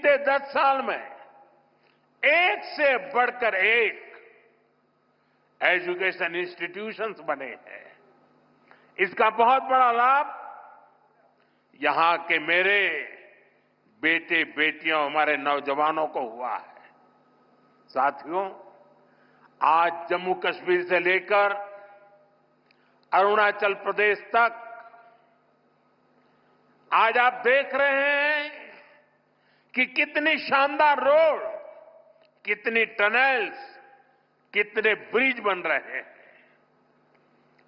बीते 10 साल में एक से बढ़कर एक एजुकेशन इंस्टीट्यूशंस बने हैं। इसका बहुत बड़ा लाभ यहां के मेरे बेटे बेटियों हमारे नौजवानों को हुआ है। साथियों, आज जम्मू कश्मीर से लेकर अरुणाचल प्रदेश तक आज आप देख रहे हैं कि कितनी शानदार रोड, कितनी टनल्स, कितने ब्रिज बन रहे हैं।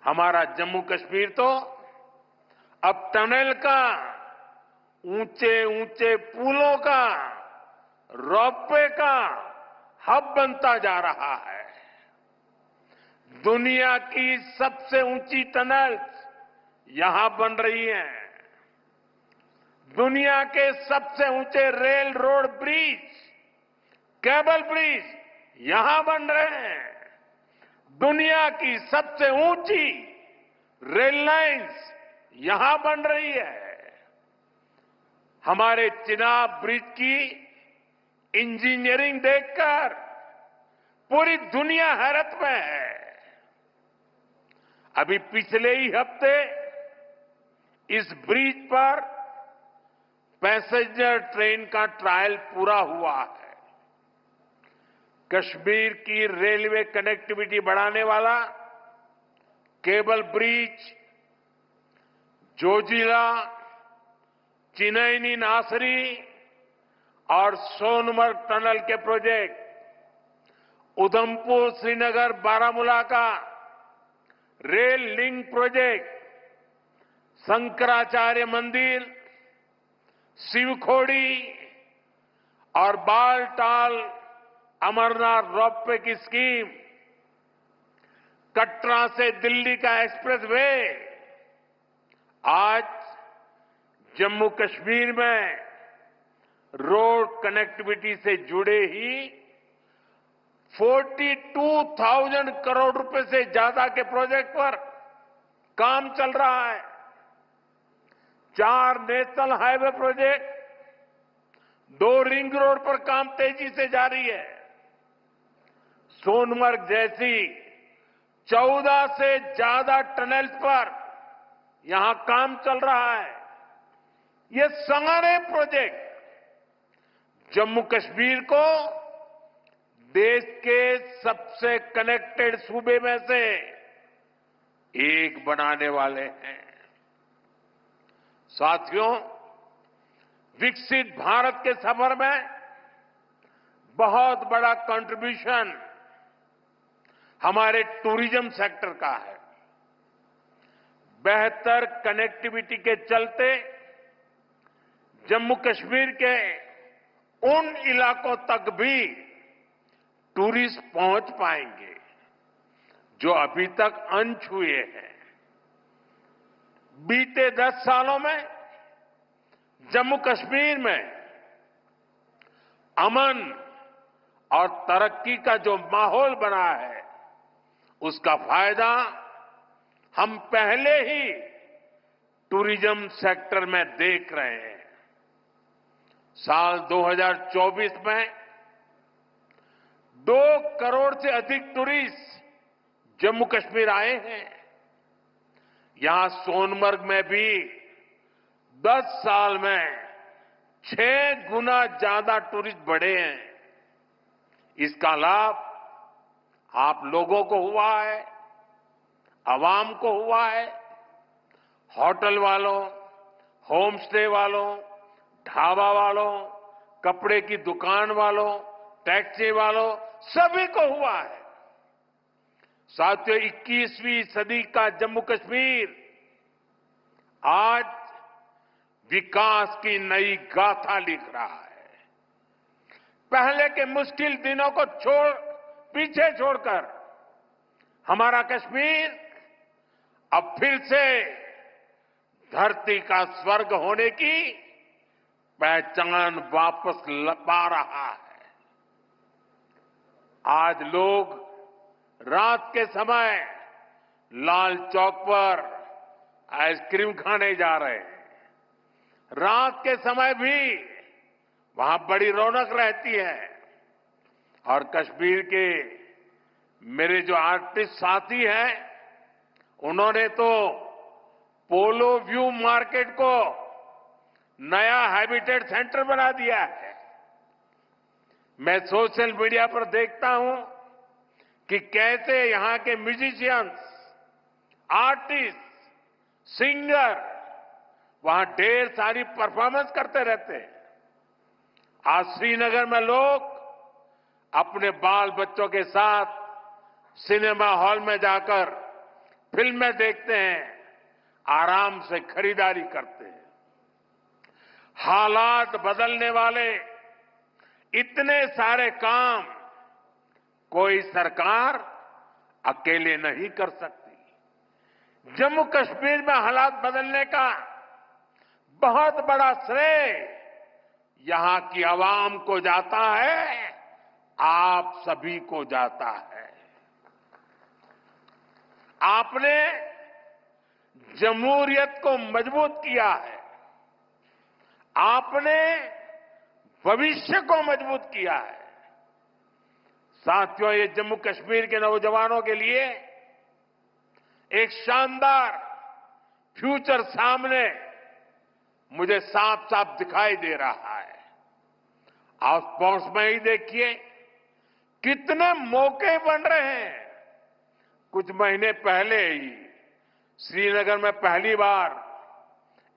हमारा जम्मू कश्मीर तो अब टनल का, ऊंचे ऊंचे पुलों का, रोपवे का हब बनता जा रहा है। दुनिया की सबसे ऊंची टनल्स यहां बन रही हैं। दुनिया के सबसे ऊंचे rail road bridge, cable bridge यहां बन रहे हैं। दुनिया की सबसे ऊंची रेल लाइंस यहां बन रही है। हमारे चिनाब ब्रिज की इंजीनियरिंग देखकर पूरी दुनिया हैरत में है। अभी पिछले ही हफ्ते इस ब्रिज पर पैसेंजर ट्रेन का ट्रायल पूरा हुआ है। कश्मीर की रेलवे कनेक्टिविटी बढ़ाने वाला केबल ब्रिज, जोजिला, चिनैनी नासरी और सोनमर्ग टनल के प्रोजेक्ट, उधमपुर श्रीनगर बारामूला का रेल लिंक प्रोजेक्ट, शंकराचार्य मंदिर, शिवखोड़ी और बालटाल अमरनाथ रोपवे की स्कीम, कटरा से दिल्ली का एक्सप्रेसवे, आज जम्मू कश्मीर में रोड कनेक्टिविटी से जुड़े ही 42,000 करोड़ रुपए से ज्यादा के प्रोजेक्ट पर काम चल रहा है। 4 national highway project, 2 ring road पर काम तेजी से जारी है। सोनमर्ग जैसी 14 से ज्यादा टनल्स पर यहां काम चल रहा है। ये सारे प्रोजेक्ट जम्मू कश्मीर को देश के सबसे कनेक्टेड सूबे में से एक बनाने वाले हैं। साथियों, विकसित भारत के सफर में बहुत बड़ा कंट्रीब्यूशन हमारे टूरिज्म सेक्टर का है। बेहतर कनेक्टिविटी के चलते जम्मू कश्मीर के उन इलाकों तक भी टूरिस्ट पहुंच पाएंगे जो अभी तक अनछुए हैं। बीते 10 सालों में जम्मू कश्मीर में अमन और तरक्की का जो माहौल बना है, उसका फायदा हम पहले ही टूरिज्म सेक्टर में देख रहे हैं। साल 2024 में 2 करोड़ से अधिक टूरिस्ट जम्मू कश्मीर आए हैं। यहां सोनमर्ग में भी 10 साल में 6 गुना ज्यादा टूरिस्ट बढ़े हैं। इसका लाभ आप लोगों को हुआ है, आवाम को हुआ है। होटल वालों, होम स्टे वालों, ढाबा वालों, कपड़े की दुकान वालों, टैक्सी वालों, सभी को हुआ है। साथियों, 21वीं सदी का जम्मू कश्मीर आज विकास की नई गाथा लिख रहा है। पहले के मुश्किल दिनों को पीछे छोड़कर हमारा कश्मीर अब फिर से धरती का स्वर्ग होने की पहचान वापस पा रहा है। आज लोग रात के समय लाल चौक पर आइसक्रीम खाने जा रहे हैं। रात के समय भी वहां बड़ी रौनक रहती है। और कश्मीर के मेरे जो आर्टिस्ट साथी हैं, उन्होंने तो पोलो व्यू मार्केट को नया हैबिटेट सेंटर बना दिया है। मैं सोशल मीडिया पर देखता हूं कि कैसे यहां के म्यूजिशियंस, आर्टिस्ट, सिंगर वहां ढेर सारी परफॉर्मेंस करते रहते हैं। आज श्रीनगर में लोग अपने बाल बच्चों के साथ सिनेमा हॉल में जाकर फिल्में देखते हैं, आराम से खरीदारी करते हैं। हालात बदलने वाले इतने सारे काम कोई सरकार अकेले नहीं कर सकती। जम्मू कश्मीर में हालात बदलने का बहुत बड़ा श्रेय यहां की आवाम को जाता है, आप सभी को जाता है। आपने जमहूरियत को मजबूत किया है, आपने भविष्य को मजबूत किया है। साथियों, ये जम्मू कश्मीर के नौजवानों के लिए एक शानदार फ्यूचर सामने मुझे साफ साफ दिखाई दे रहा है। आप स्पोर्ट्स में ही देखिए कितने मौके बन रहे हैं। कुछ महीने पहले ही श्रीनगर में पहली बार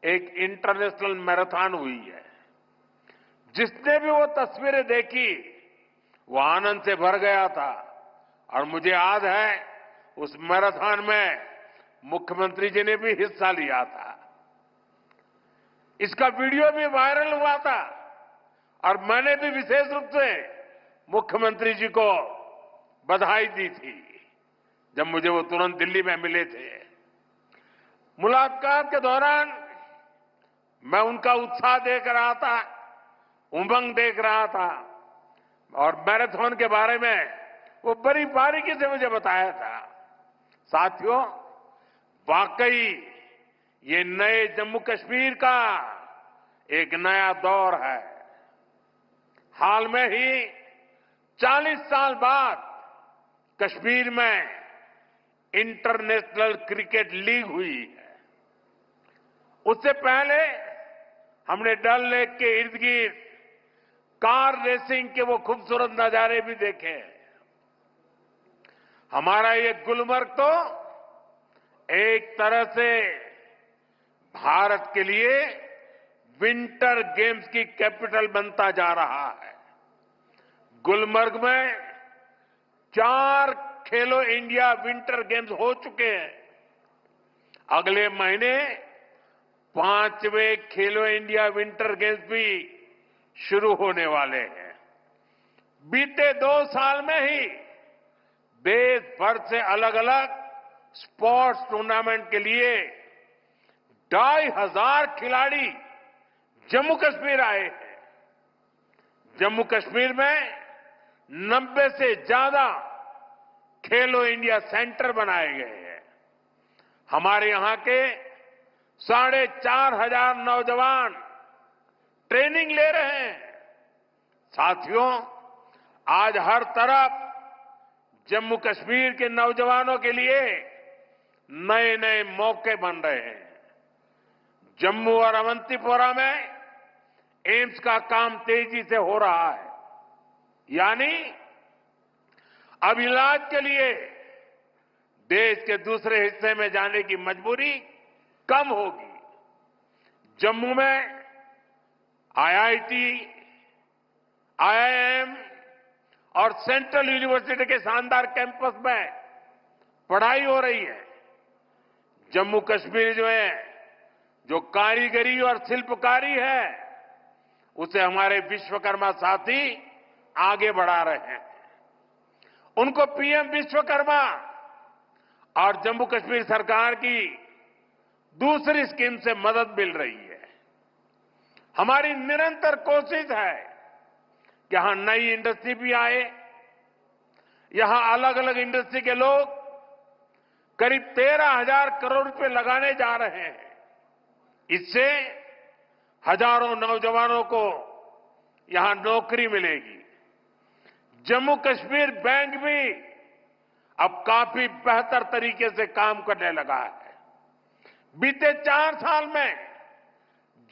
एक इंटरनेशनल मैराथन हुई है। जिसने भी वो तस्वीरें देखी वो आनंद से भर गया था। और मुझे याद है उस मैराथन में मुख्यमंत्री जी ने भी हिस्सा लिया था। इसका वीडियो भी वायरल हुआ था और मैंने भी विशेष रूप से मुख्यमंत्री जी को बधाई दी थी जब मुझे वो तुरंत दिल्ली में मिले थे। मुलाकात के दौरान मैं उनका उत्साह देख रहा था, उमंग देख रहा था और मैराथन के बारे में वो बड़ी बारीकी से मुझे बताया था। साथियों, वाकई ये नए जम्मू कश्मीर का एक नया दौर है। हाल में ही 40 साल बाद कश्मीर में इंटरनेशनल क्रिकेट लीग हुई है। उससे पहले हमने डल लेक के इर्द गिर्द कार रेसिंग के वो खूबसूरत नजारे भी देखे। हमारा ये गुलमर्ग तो एक तरह से भारत के लिए विंटर गेम्स की कैपिटल बनता जा रहा है। गुलमर्ग में 4 खेलो इंडिया विंटर गेम्स हो चुके हैं। अगले महीने 5वें खेलो इंडिया विंटर गेम्स भी शुरू होने वाले हैं। बीते 2 साल में ही देश भर से अलग अलग स्पोर्ट्स टूर्नामेंट के लिए 2,500 खिलाड़ी जम्मू कश्मीर आए हैं। जम्मू कश्मीर में 90 से ज्यादा खेलो इंडिया सेंटर बनाए गए हैं। हमारे यहां के 4,500 नौजवान ट्रेनिंग ले रहे हैं। साथियों, आज हर तरफ जम्मू कश्मीर के नौजवानों के लिए नए नए मौके बन रहे हैं। जम्मू और अवंतीपोरा में एम्स का काम तेजी से हो रहा है, यानी अब इलाज के लिए देश के दूसरे हिस्से में जाने की मजबूरी कम होगी। जम्मू में आईआईटी, आईआईएम और सेंट्रल यूनिवर्सिटी के शानदार कैंपस में पढ़ाई हो रही है। जम्मू कश्मीर जो है, जो कारीगरी और शिल्पकारी है, उसे हमारे विश्वकर्मा साथी आगे बढ़ा रहे हैं। उनको पीएम विश्वकर्मा और जम्मू कश्मीर सरकार की दूसरी स्कीम से मदद मिल रही है। हमारी निरंतर कोशिश है कि यहां नई इंडस्ट्री भी आए। यहां अलग अलग इंडस्ट्री के लोग करीब 13,000 करोड़ रुपए लगाने जा रहे हैं। इससे हजारों नौजवानों को यहां नौकरी मिलेगी। जम्मू कश्मीर बैंक भी अब काफी बेहतर तरीके से काम करने लगा है। बीते 4 साल में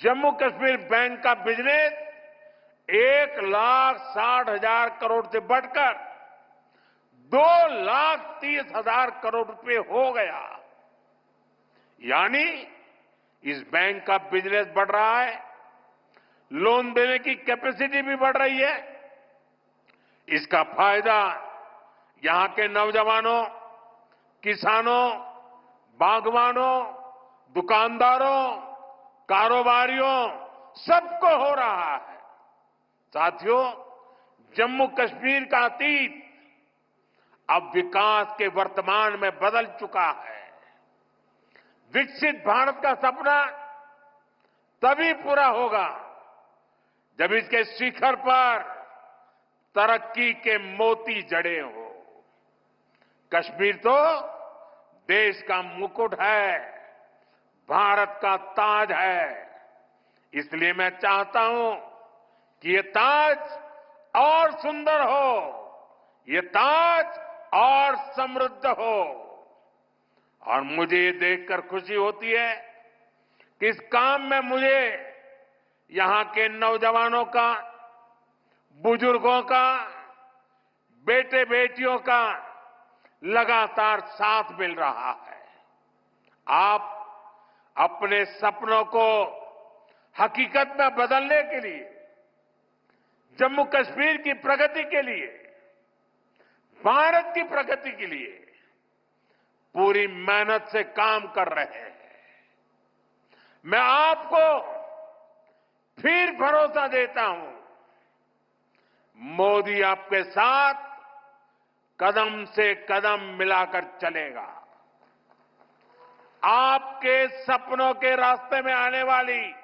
जम्मू कश्मीर बैंक का बिजनेस 1,60,000 करोड़ से बढ़कर 2,30,000 करोड़ रुपए हो गया। यानी इस बैंक का बिजनेस बढ़ रहा है, लोन देने की कैपेसिटी भी बढ़ रही है। इसका फायदा यहां के नौजवानों, किसानों, बागवानों, दुकानदारों, कारोबारियों सबको हो रहा है। साथियों, जम्मू कश्मीर का अतीत अब विकास के वर्तमान में बदल चुका है। विकसित भारत का सपना तभी पूरा होगा जब इसके शिखर पर तरक्की के मोती जड़े हो। कश्मीर तो देश का मुकुट है, भारत का ताज है। इसलिए मैं चाहता हूं कि ये ताज और सुंदर हो, ये ताज और समृद्ध हो। और मुझे ये देखकर खुशी होती है कि इस काम में मुझे यहां के नौजवानों का, बुजुर्गों का, बेटे बेटियों का लगातार साथ मिल रहा है। आप अपने सपनों को हकीकत में बदलने के लिए, जम्मू कश्मीर की प्रगति के लिए, भारत की प्रगति के लिए पूरी मेहनत से काम कर रहे हैं। मैं आपको फिर भरोसा देता हूं, मोदी आपके साथ कदम से कदम मिलाकर चलेगा। आपके सपनों के रास्ते में आने वाली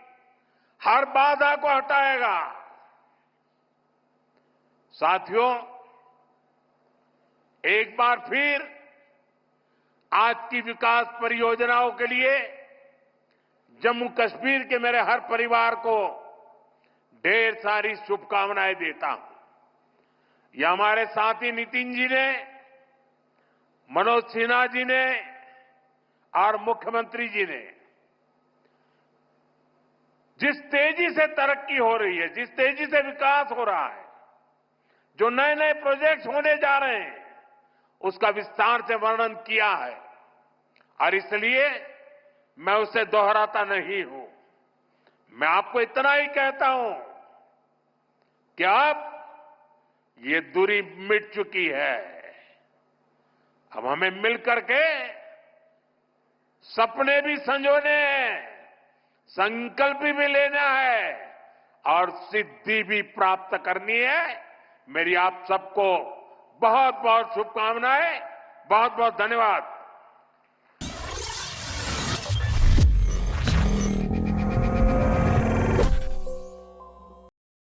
हर बाधा को हटाएगा। साथियों, एक बार फिर आज की विकास परियोजनाओं के लिए जम्मू कश्मीर के मेरे हर परिवार को ढेर सारी शुभकामनाएं देता हूं। यह हमारे साथी नितिन जी ने, मनोज सिन्हा जी ने और मुख्यमंत्री जी ने जिस तेजी से तरक्की हो रही है, जिस तेजी से विकास हो रहा है, जो नए नए प्रोजेक्ट्स होने जा रहे हैं, उसका विस्तार से वर्णन किया है। और इसलिए मैं उसे दोहराता नहीं हूं। मैं आपको इतना ही कहता हूं कि अब ये दूरी मिट चुकी है। अब हमें मिलकर के सपने भी संजोने हैं, संकल्प भी लेना है और सिद्धि भी प्राप्त करनी है। मेरी आप सबको बहुत बहुत शुभकामनाएं, बहुत बहुत धन्यवाद।